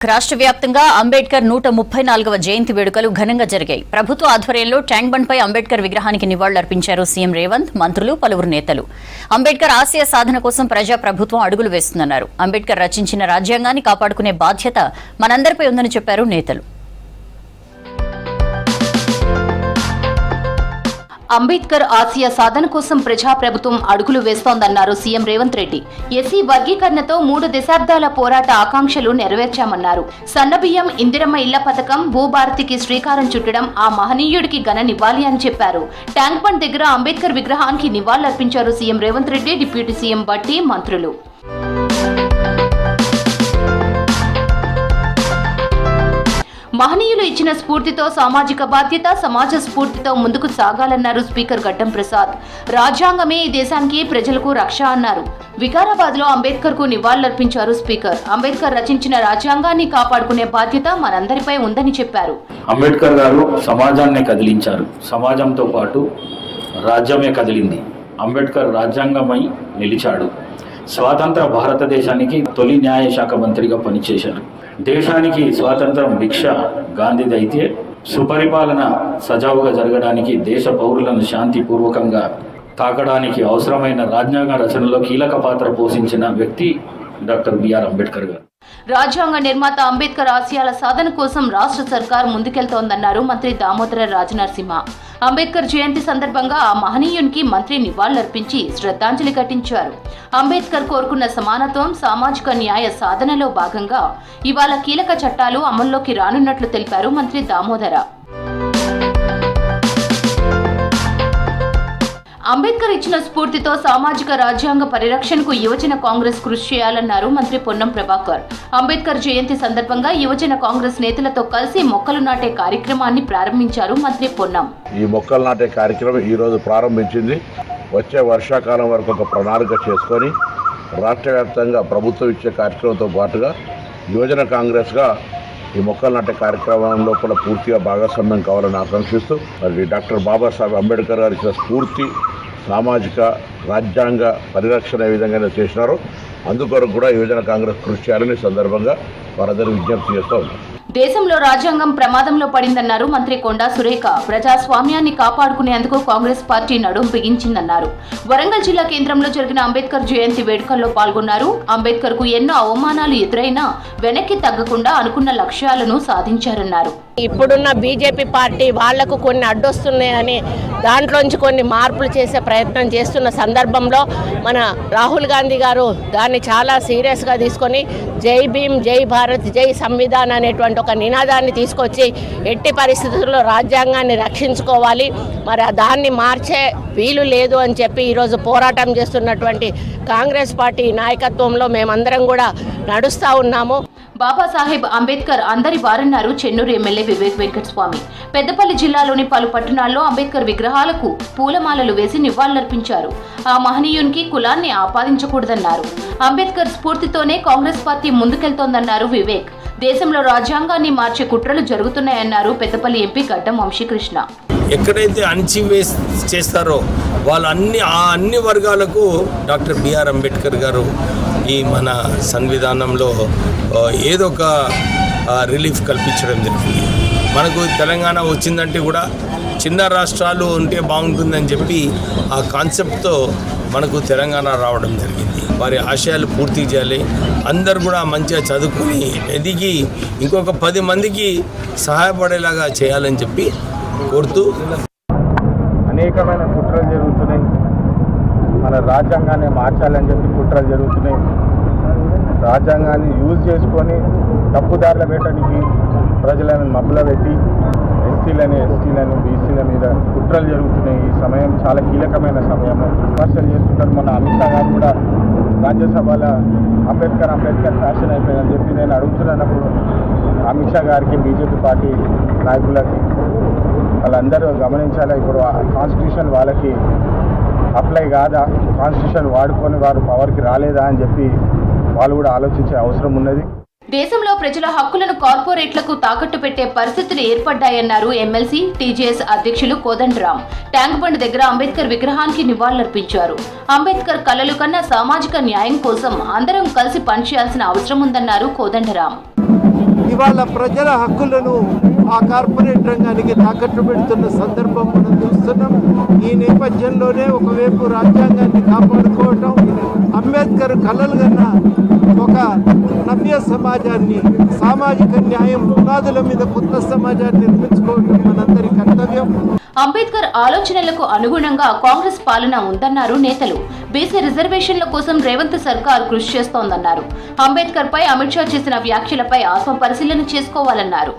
రాష్ట్ర వ్యాప్తంగా అంబేద్కర్ 134వ జయంతి వేడుకలు ఘనంగా జరిగాయి. ప్రభుత్వ ఆధ్వర్యంలో ట్యాంక్ బండ్ పై అంబేద్కర్ విగ్రహానికి నివాళులర్పించారు సీఎం రేవంత్, మంత్రులు, పలువురు నేతలు. అంబేద్కర్ ఆశయ సాధన కోసం ప్రజా ప్రభుత్వం అడుగులు వేస్తుందన్నారు. అంబేద్కర్ రచించిన రాజ్యాంగాన్ని కాపాడుకునే బాధ్యత మనందరిపై ఉందని చెప్పారు నేతలు. అంబేద్కర్ ఆశయ సాధన కోసం ప్రజాప్రభుత్వం అడుగులు వేస్తోందన్నారు సీఎం రేవంత్ రెడ్డి. ఎస్సీ వర్గీకరణతో 3 దశాబ్దాల పోరాట ఆకాంక్షలు నెరవేర్చామన్నారు. సన్నబియ్యం, ఇందిరమ్మ ఇళ్ల పథకం, భూభారతికి శ్రీకారం చుట్టడం ఆ మహనీయుడికి ఘన నివాళి అని చెప్పారు. ట్యాంక్ బండ్ దగ్గర అంబేద్కర్ విగ్రహానికి నివాళులర్పించారు CM Revanth Reddy, deputy CM బట్టి, మంత్రులు. మహనీయులు ఇచ్చిన స్ఫూర్తితో సామాజిక బాధ్యత, సమాజ స్ఫూర్తితో ముందుకు సాగాలన్నారు స్పీకర్ గడ్డం ప్రసాద్. రాజ్యాంగమే ఈ దేశానికి, ప్రజలకు రక్ష అన్నారు. వికారాబాద్ లో అంబేద్కర్ కు నివాళులర్పించారు స్పీకర్. అంబేద్కర్ రచించిన రాజ్యాంగాన్ని కాపాడుకునే బాధ్యత మనందరిపై ఉందని చెప్పారు. అంబేద్కర్ గారు సమాజాన్ని కదిలించారు. సమాజంతో పాటు రాజ్యమే కదిలింది. అంబేద్కర్ రాజ్యాంగమై నిలిచాడు. స్వాతంత్ర భారతదేశానికి తొలి న్యాయ శాఖ మంత్రిగా పనిచేశారు. దేశానికి స్వాతంత్రం భిక్ష గాంధీదైతే సుపరిపాలన సజావుగా జరగడానికి, దేశ పౌరులను శాంతిపూర్వకంగా తాకడానికి అవసరమైన రాజ్యాంగ రచనలో కీలక పాత్ర పోషించిన వ్యక్తి డాక్టర్ బిఆర్ అంబేద్కర్ గారు. రాజ్యాంగ నిర్మాత అంబేద్కర్ ఆశయాల సాధన కోసం రాష్ట్ర సర్కార్ ముందుకెళ్తోందన్నారు మంత్రి దామోదర రాజనరసింహ. అంబేద్కర్ జయంతి సందర్భంగా ఆ మహనీయునికి మంత్రి నివాళులర్పించి శ్రద్ధాంజలి ఘటించారు. అంబేద్కర్ కోరుకున్న సమానత్వం, సామాజిక న్యాయ సాధనలో భాగంగా ఇవాళ కీలక చట్టాలు అమల్లోకి రానున్నట్లు తెలిపారు మంత్రి దామోదర. అంబేద్కర్ ఇచ్చిన స్ఫూర్తితో సామాజిక రాజ్యాంగ పరిరక్షణకు యువజన కాంగ్రెస్ కృషి చేయాలన్నారు మంత్రి పొన్నం ప్రభాకర్. అంబేద్కర్ జయంతి సందర్భంగా యువజన కాంగ్రెస్ నేతలతో కలిసి మొక్కలు నాటే కార్యక్రమాన్ని ప్రారంభించారు మంత్రి పొన్నం. ఈ మొక్కలు నాటే కార్యక్రమం ఈ రోజు ప్రారంభించింది. వచ్చే వర్షాకాలం వరకు ఒక ప్రణాళిక చేసుకొని రాష్ట్ర వ్యాప్తంగా ప్రభుత్వం ఇచ్చే కార్యక్రమంతో పాటుగా యువజన కాంగ్రెస్గా ఈ మొక్కలు నాటే కార్యక్రమం లోపల పూర్తిగా భాగస్వామ్యం కావాలని ఆకాంక్షిస్తూ మరి డాక్టర్ బాబాసాహెబ్ అంబేద్కర్ గారు ఇచ్చిన స్ఫూర్తి, సామాజిక రాజ్యాంగ పరిరక్షణ ఏ విధంగా చేసినారో అందుకొరకు కూడా యువజన కాంగ్రెస్ కృషి చేయాలని సందర్భంగా వారందరూ విజ్ఞప్తి చేస్తూ ఉన్నారు. దేశంలో రాజ్యాంగం ప్రమాదంలో పడిందన్నారు మంత్రి కొండా సురేఖ. ప్రజాస్వామ్యాన్ని కాపాడుకునేందుకు కాంగ్రెస్ పార్టీ నడుం బిగించిందన్నారు. వరంగల్ జిల్లా కేంద్రంలో జరిగిన అంబేద్కర్ జయంతి వేడుకల్లో పాల్గొన్నారు. అంబేద్కర్ కు ఎన్నో అవమానాలు ఎదురైనా వెనక్కి తగ్గకుండా అనుకున్న లక్ష్యాలను సాధించారన్నారు. ఇప్పుడున్న బీజేపీ పార్టీ వాళ్లకు కొన్ని అడ్డొస్తున్నాయని దాంట్లోంచి కొన్ని మార్పులు చేసే ప్రయత్నం చేస్తున్న సందర్భంలో మన రాహుల్ గాంధీ గారు దాన్ని చాలా సీరియస్గా తీసుకొని జై భీమ్, జై భారత్, జై సంవిధాన్ అనేటువంటి ఒక నినాదాన్ని తీసుకొచ్చి ఎట్టి పరిస్థితుల్లో రాజ్యాంగాన్ని రక్షించుకోవాలి, మరి దాన్ని మార్చే వీలు లేదు అని చెప్పి ఈరోజు పోరాటం చేస్తున్నటువంటి కాంగ్రెస్ పార్టీ నాయకత్వంలో మేమందరం కూడా నడుస్తూ ఉన్నాము. బాబాసాహెబ్ అంబేద్కర్ అందరి వారన్నారు చెన్నూరు ఎమ్మెల్యే వివేక్ వెంకటస్వామి. పెద్దపల్లి జిల్లాలోని పలు పట్టణాల్లో అంబేద్కర్ విగ్రహాలకు పూలమాలలు వేసి నివాళులర్పించారు. ఆ మహనీయునికి కులాన్ని ఆపాదించకూడదన్నారు. అంబేద్కర్ స్ఫూర్తితోనే కాంగ్రెస్ పార్టీ ముందుకెళ్తోందన్నారు వివేక్. దేశంలో రాజ్యాంగాన్ని మార్చే కుట్రలు జరుగుతున్నాయన్నారు పెద్దపల్లి ఎంపీ గడ్డం వంశీకృష్ణ. ఎక్కడైతే చేస్తారో వాళ్ళు అన్ని వర్గాలకు డాక్టర్ బిఆర్ అంబేద్కర్ గారు ఈ మన సంవిధానంలో ఏదో ఒక రిలీఫ్ కల్పించడం జరిగింది. మనకు తెలంగాణ వచ్చిందంటే కూడా చిన్న రాష్ట్రాలు ఉంటే బాగుంటుందని చెప్పి ఆ కాన్సెప్ట్తో మనకు తెలంగాణ రావడం జరిగింది. వారి ఆశయాలు పూర్తి చేయాలి, అందరు కూడా మంచిగా చదువుకుని ఎదిగి ఇంకొక 10 మందికి సహాయపడేలాగా చేయాలని చెప్పి కోరుతూ అనేకమైన కుట్రలు జరుగుతున్నాయి. మన రాజ్యాంగాన్ని మార్చాలని చెప్పి కుట్రలు జరుగుతున్నాయి. రాజ్యాంగాన్ని యూజ్ చేసుకొని తప్పుదారుల పెట్టడానికి ప్రజలను మబ్బుల పెట్టి ఎస్టీలని, బీసీల మీద కుట్రలు జరుగుతున్నాయి. ఈ సమయం చాలా కీలకమైన సమయం. విమర్శలు చేస్తుంటారు. మన అమిత్ షా గారు కూడా రాజ్యసభలో అంబేద్కర్ ఫ్యాషన్ అయిపోయిందని చెప్పి నేను అడుగుతున్నప్పుడు అమిత్ షా గారికి, బీజేపీ పార్టీ నాయకులకి వాళ్ళందరూ గమనించాలా. ఇప్పుడు కాన్స్టిట్యూషన్ వాళ్ళకి అప్లై కాదా, కాన్స్టిట్యూషన్ వాడుకొని వారు పవర్కి రాలేదా అని చెప్పి వాళ్ళు కూడా ఆలోచించే అవసరం ఉన్నది. దేశంలో ప్రజల హక్కులను కార్పొరేట్లకు తాకట్టు పెట్టే పరిస్థితులు ఏర్పడ్డాయన్నారు ఎమ్మెల్సీ టీజేఎస్ అధ్యక్షులు కోదండరాం. ట్యాంక్ బండ్ దగ్గర అంబేద్కర్ విగ్రహానికి నివాళులర్పించారు. అంబేద్కర్ కలలు కన్నా సామాజిక న్యాయం కోసం అందరం కలిసి పనిచేయాల్సిన అవసరం ఉందన్నారు కోదండరాం. ఇవాళ ప్రజల హక్కులను ఆ కార్పొరేట్ రంగానికి తాకట్టు పెడుతున్న సందర్భం మనం చూస్తున్నాం. ఈ నేపథ్యంలోనే ఒకవైపు రాజ్యాంగాన్ని కాపాడుకోవటం, అంబేద్కర్ కలలు కన్నా ఒక నవ్య సమాజాన్ని, సామాజిక న్యాయం పునాదుల మీద కొత్త సమాజాన్ని నిర్మించుకోవటం మనందరి కర్తవ్యం. అంబేద్కర్ ఆలోచనలకు అనుగుణంగా కాంగ్రెస్ పాలన ఉందన్నారు నేతలు. బీసీ రిజర్వేషన్ల కోసం రేవంత్ సర్కార్ కృషి చేస్తోందన్నారు. అంబేద్కర్ పై అమిత్ షా చేసిన వ్యాఖ్యలపై ఆత్మ పరిశీలన చేసుకోవాలన్నారు.